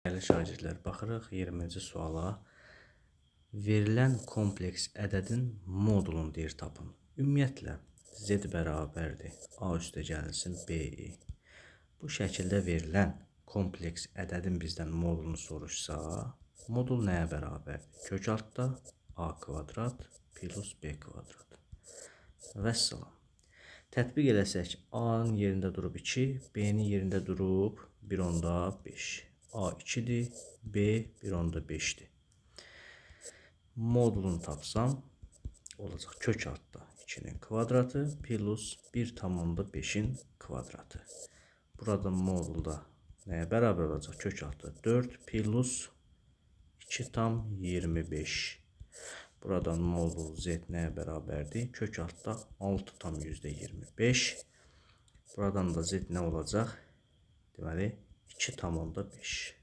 Dəyərli şagirdlər, baxırıq 20-ci suala. Verilən kompleks ədədin modulunu deyir tapın. Ümumiyyətlə, z bərabərdir a üstə gəlinsin b-i. Bu şəkildə verilən kompleks ədədin bizdən modulunu soruşsa, modul nəyə bərabərdir? Kök altda a kvadrat plus b kvadrat. Vəssalam. Tətbiq eləsək, a-nın yerində durub 2, b-nin yerində durub 1/5. A 2'dir, B 1/5'dir. Modulunu tapsam, olacaq kök altda 2'nin kvadratı plus 1/5'in kvadratı. Burada modulda nəyə bərabər olacaq? Kök altda 4 plus 2/25. Buradan modul z nəyə bərabərdir? Kök altda 6/25. Buradan da z nə olacaq? Deməli 2/5.